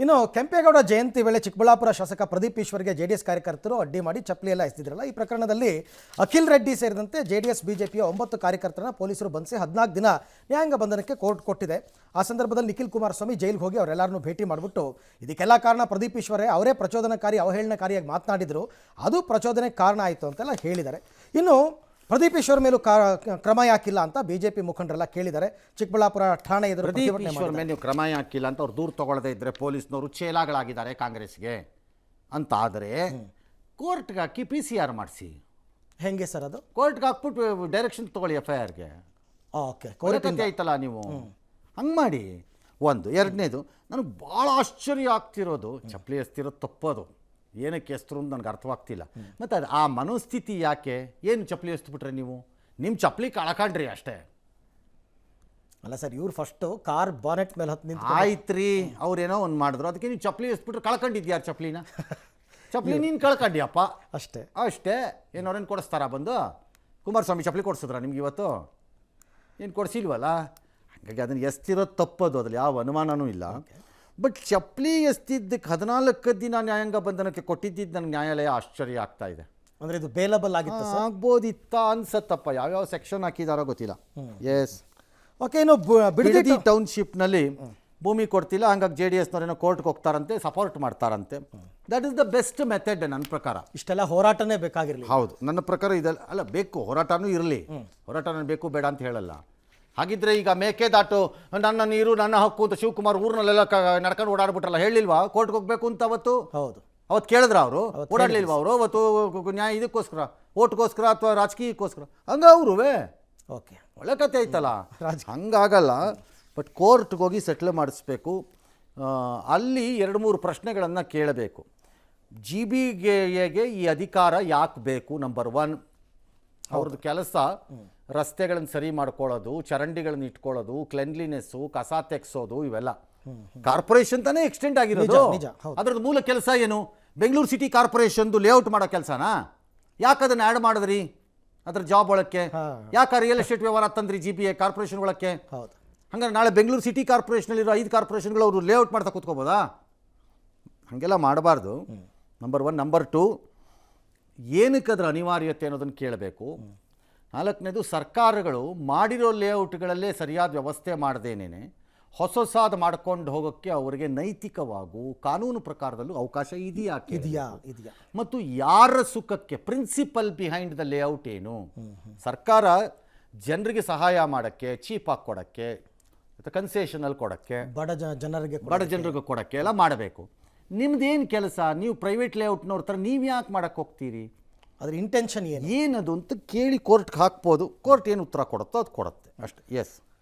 ಇನ್ನು ಕೆಂಪೇಗೌಡ ಜಯಂತಿ ವೇಳೆ ಚಿಕ್ಕಬಳ್ಳಾಪುರ ಶಾಸಕ ಪ್ರದೀಪ್ ಈಶ್ವರ್ಗೆ ಜೆಡಿಎಸ್ ಕಾರ್ಯಕರ್ತರು ಅಡ್ಡಿ ಮಾಡಿ ಚಪ್ಪಲಿ ಎಲ್ಲ ಎಸೆದಿದ್ರಲ್ಲ. ಈ ಪ್ರಕರಣದಲ್ಲಿ ಅಖಿಲ್ ರೆಡ್ಡಿ ಸೇರಿದಂತೆ ಜೆಡಿಎಸ್ ಬಿಜೆಪಿಯ 9 ಕಾರ್ಯಕರ್ತರನ್ನ ಪೊಲೀಸರು ಬಂಧಿಸಿ 14 ದಿನ ನ್ಯಾಯಾಂಗ ಬಂಧನಕ್ಕೆ ಕೋರ್ಟ್ ಕೊಟ್ಟಿದೆ. ಆ ಸಂದರ್ಭದಲ್ಲಿ ನಿಖಿಲ್ ಕುಮಾರಸ್ವಾಮಿ ಜೈಲಿಗೆ ಹೋಗಿ ಅವರೆಲ್ಲರನ್ನೂ ಭೇಟಿ ಮಾಡಿಬಿಟ್ಟು ಇದಕ್ಕೆಲ್ಲ ಕಾರಣ ಪ್ರದೀಪ್ ಈಶ್ವರೇ, ಅವರೇ ಪ್ರಚೋದನಕಾರಿ ಅವಹೇಳನಕಾರಿಯಾಗಿ ಮಾತನಾಡಿದರು, ಅದು ಪ್ರಚೋದನೆಗೆ ಕಾರಣ ಆಯಿತು ಅಂತೆಲ್ಲ ಹೇಳಿದ್ದಾರೆ. ಇನ್ನು ಪ್ರದೀಪ್ ಈಶ್ವರ್ ಮೇಲೂ ಕ್ರಮ ಯಾಕಿಲ್ಲ ಅಂತ ಬಿಜೆಪಿ ಮುಖಂಡರೆಲ್ಲ ಕೇಳಿದ್ದಾರೆ. ಚಿಕ್ಕಬಳ್ಳಾಪುರ ಠಾಣೆ ಎದುರು ಪ್ರದೀಪ್ ಈಶ್ವರ್ ಮೇಲೆ ನೀವು ಕ್ರಮ ಯಾಕಿಲ್ಲ ಅಂತ ಅವ್ರು ದೂರು ತಗೊಳ್ಳದೇ ಇದ್ರೆ ಪೊಲೀಸ್ನವರು ಚೇಲಾಗಳಾಗಿದ್ದಾರೆ ಕಾಂಗ್ರೆಸ್ಗೆ ಅಂತ ಆದರೆ ಕೋರ್ಟ್ಗೆ ಹಾಕಿ PCR ಮಾಡಿಸಿ. ಹೆಂಗೆ ಸರ್ ಅದು? ಕೋರ್ಟ್ಗೆ ಹಾಕ್ಬಿಟ್ಟು ಡೈರೆಕ್ಷನ್ ತಗೊಳ್ಳಿ FIRಗೆ. ಓಕೆ, ಕೋರ್ಟ್ ಆಯ್ತಲ್ಲ ನೀವು ಹಂಗೆ ಮಾಡಿ. ಒಂದು ಎರಡನೇದು, ನನಗೆ ಭಾಳ ಆಶ್ಚರ್ಯ ಆಗ್ತಿರೋದು ಚಪ್ಪಲಿ ಎಸ್ತಿರೋದು ತಪ್ಪೋದು. ಏನಕ್ಕೆ ಎಸ್ತರು ಅಂತ ನನಗೆ ಅರ್ಥವಾಗ್ತಿಲ್ಲ. ಮತ್ತು ಅದು ಆ ಮನೋಸ್ಥಿತಿ ಯಾಕೆ? ಏನು ಚಪ್ಪಲಿ ಎಸ್ಬಿಟ್ರೆ ನೀವು ನಿಮ್ಮ ಚಪ್ಪಲಿ ಕಳ್ಕೊಂಡ್ರಿ ಅಷ್ಟೇ. ಅಲ್ಲ ಸರ್, ಇವ್ರು ಫಸ್ಟು ಕಾರ್ ಬಾನೆಟ್ ಮೇಲೆ ಹತ್ತು ನಿಂತು ಆಯ್ತ್ರಿ, ಅವ್ರೇನೋ ಒಂದು ಮಾಡಿದ್ರು, ಅದಕ್ಕೆ ನೀವು ಚಪ್ಪಲಿ ಎಸ್ಬಿಟ್ರೆ ಕಳ್ಕೊಂಡಿದ್ಯಾರು ಚಪ್ಪಲಿನ? ಚಪ್ಪಲಿ ನೀನು ಕಳ್ಕೊಂಡಿಯಪ್ಪ ಅಷ್ಟೇ. ಏನವ್ರೇನು ಕೊಡಿಸ್ತಾರ ಬಂದು? ಕುಮಾರಸ್ವಾಮಿ ಚಪ್ಪಲಿ ಕೊಡಿಸಿದ್ರ ನಿಮ್ಗೆ ಇವತ್ತು? ಏನು ಕೊಡಿಸಿಲ್ವಲ್ಲ. ಹಾಗಾಗಿ ಅದನ್ನು ಎಸ್ತಿರೋದು ತಪ್ಪದು, ಅದ್ರಲ್ಲಿ ಯಾವ ಅನುಮಾನವೂ ಇಲ್ಲ. ಬಟ್ ಚಪ್ಪಲಿ ಎಸ್ತಿದ್ದಕ್ಕೆ 14 ದಿನ ನ್ಯಾಯಾಂಗ ಬಂಧನಕ್ಕೆ ಕೊಟ್ಟಿದ್ದು ನನಗೆ ನ್ಯಾಯಾಲಯ ಆಶ್ಚರ್ಯ ಆಗ್ತಾ ಇದೆ. ಅಂದರೆ ಇದು ಬೇಲಬಲ್ ಆಗಿತ್ತು ಸರ್? ಆಗ್ಬೋದಿತ್ತ ಅನ್ಸತ್ತಪ್ಪ. ಯಾವ್ಯಾವ ಸೆಕ್ಷನ್ ಹಾಕಿದಾರೋ ಗೊತ್ತಿಲ್ಲ. Yes, okay. ಇನ್ನು ಬಿಡದಿ ಟೌನ್ಶಿಪ್ನಲ್ಲಿ ಭೂಮಿ ಕೊಡ್ತಿಲ್ಲ, ಹಂಗಾಗಿ JDSನವರೇನೋ ಕೋರ್ಟ್ಗೆ ಹೋಗ್ತಾರಂತೆ, ಸಪೋರ್ಟ್ ಮಾಡ್ತಾರಂತೆ. That is the best method ನನ್ನ ಪ್ರಕಾರ. ಇಷ್ಟೆಲ್ಲ ಹೋರಾಟನೇ ಬೇಕಾಗಿರಲಿ. ಹೌದು, ನನ್ನ ಪ್ರಕಾರ ಇದೆಲ್ಲ ಅಲ್ಲ, ಬೇಕು, ಹೋರಾಟನೂ ಇರಲಿ. ಹೋರಾಟನೂ ಬೇಕು, ಬೇಡ ಅಂತ ಹೇಳಲ್ಲ. ಹಾಗಿದ್ರೆ ಈಗ ಮೇಕೆದಾಟು ನನ್ನ ನೀರು ನನ್ನ ಹಕ್ಕು ಅಂತ ಶಿವಕುಮಾರ್ ಊರಿನಲ್ಲೆಲ್ಲ ನಡ್ಕೊಂಡು ಓಡಾಡ್ಬಿಟ್ರಲ್ಲ, ಹೇಳಿಲ್ವಾ ಕೋರ್ಟ್ಗೆ ಹೋಗ್ಬೇಕು ಅಂತ ಅವತ್ತು? ಹೌದು, ಅವತ್ತು ಕೇಳಿದ್ರ ಅವರು? ಓಡಾಡ್ಲಿಲ್ವಾ ಅವರು ಅವತ್ತು? ನ್ಯಾಯ ಇದಕ್ಕೋಸ್ಕರ, ಓಟ್ಗೋಸ್ಕರ ಅಥವಾ ರಾಜಕೀಯಕ್ಕೋಸ್ಕರ? ಹಂಗ ಅವ್ರುವೇ ಓಕೆ, ಒಳ್ಳೆ ಕತೆ ಐತಲ್ಲ. ಹಂಗಾಗಲ್ಲ. ಬಟ್ ಕೋರ್ಟ್ಗೆ ಹೋಗಿ ಸೆಟ್ಲ್ ಮಾಡಿಸ್ಬೇಕು. ಅಲ್ಲಿ 2-3 ಪ್ರಶ್ನೆಗಳನ್ನು ಕೇಳಬೇಕು. GBಗೆ ಈ ಅಧಿಕಾರ ಯಾಕೆ ಬೇಕು? ನಂಬರ್ 1, ಅವ್ರದ್ದು ಕೆಲಸ ರಸ್ತೆಗಳನ್ನು ಸರಿ ಮಾಡ್ಕೊಳ್ಳೋದು, ಚರಂಡಿಗಳನ್ನು ಇಟ್ಕೊಳ್ಳೋದು, ಕ್ಲೆನ್ಲಿನೆಸ್ಸು, ಕಸ ತೆಗ್ಸೋದು, ಇವೆಲ್ಲ ಕಾರ್ಪೊರೇಷನ್ ತಾನೇ ಎಕ್ಸ್ಟೆಂಡ್ ಆಗಿರೋದು. ಅದ್ರದ್ದು ಮೂಲ ಕೆಲಸ ಏನು? ಬೆಂಗಳೂರು ಸಿಟಿ ಕಾರ್ಪೊರೇಷನ್ದು ಲೇಔಟ್ ಮಾಡೋ ಕೆಲಸನಾ? ಯಾಕೆ ಅದನ್ನು ಆ್ಯಡ್ ಮಾಡಿದ್ರಿ ಅದ್ರ ಜಾಬ್ ಒಳಕ್ಕೆ? ಯಾಕೆ ರಿಯಲ್ ಎಸ್ಟೇಟ್ ವ್ಯವಹಾರ ತಂದ್ರಿ GBA ಕಾರ್ಪೊರೇಷನ್ ಒಳಕ್ಕೆ? ಹೌದು. ಹಂಗಾರೆ ನಾಳೆ ಬೆಂಗಳೂರು ಸಿಟಿ ಕಾರ್ಪೊರೇಷನಲ್ಲಿರೋ 5 ಕಾರ್ಪೊರೇಷನ್ಗಳು ಅವರು ಲೇಔಟ್ ಮಾಡ್ತಾ ಕೂತ್ಕೋಬೋದಾ? ಹಾಗೆಲ್ಲ ಮಾಡಬಾರ್ದು. ನಂಬರ್ 1. ನಂಬರ್ 2, ಏನಕ್ಕೆ ಅದರ ಅನಿವಾರ್ಯತೆ ಅನ್ನೋದನ್ನು ಕೇಳಬೇಕು. 4ನೇದು, ಸರ್ಕಾರಗಳು ಮಾಡಿರೋ ಲೇಔಟ್ಗಳಲ್ಲೇ ಸರಿಯಾದ ವ್ಯವಸ್ಥೆ ಮಾಡದೇನೆ ಹೊಸದು ಮಾಡ್ಕೊಂಡು ಹೋಗೋಕ್ಕೆ ಅವರಿಗೆ ನೈತಿಕವಾಗೂ ಕಾನೂನು ಪ್ರಕಾರದಲ್ಲೂ ಅವಕಾಶ ಇದೆಯಾ? ಮತ್ತು ಯಾರ ಸುಖಕ್ಕೆ, ಪ್ರಿನ್ಸಿಪಲ್ ಬಿಹೈಂಡ್ ದ ಲೇಔಟ್ ಏನು? ಸರ್ಕಾರ ಜನರಿಗೆ ಸಹಾಯ ಮಾಡೋಕ್ಕೆ, ಚೀಪಾಗಿ ಕೊಡೋಕ್ಕೆ, ಕನ್ಸೆಷನಲ್ಲಿ ಕೊಡೋಕ್ಕೆ, ಬಡ ಜನರಿಗೆ ಕೊಡೋಕ್ಕೆ ಎಲ್ಲ ಮಾಡಬೇಕು. ನಿಮ್ದೇನು ಕೆಲಸ? ನೀವು ಪ್ರೈವೇಟ್ ಲೇಔಟ್ನವ್ರ ಥರ ನೀವು ಯಾಕೆ ಮಾಡೋಕ್ಕೆ ಹೋಗ್ತೀರಿ? ಅದ್ರ ಇಂಟೆನ್ಷನ್ ಏನದು ಅಂತ ಕೇಳಿ ಕೋರ್ಟ್ಗೆ ಹಾಕ್ಬೋದು. ಕೋರ್ಟ್ ಏನು ಉತ್ತರ ಕೊಡುತ್ತೋ ಅದು ಕೊಡುತ್ತೆ ಅಷ್ಟೇ. ಎಸ್.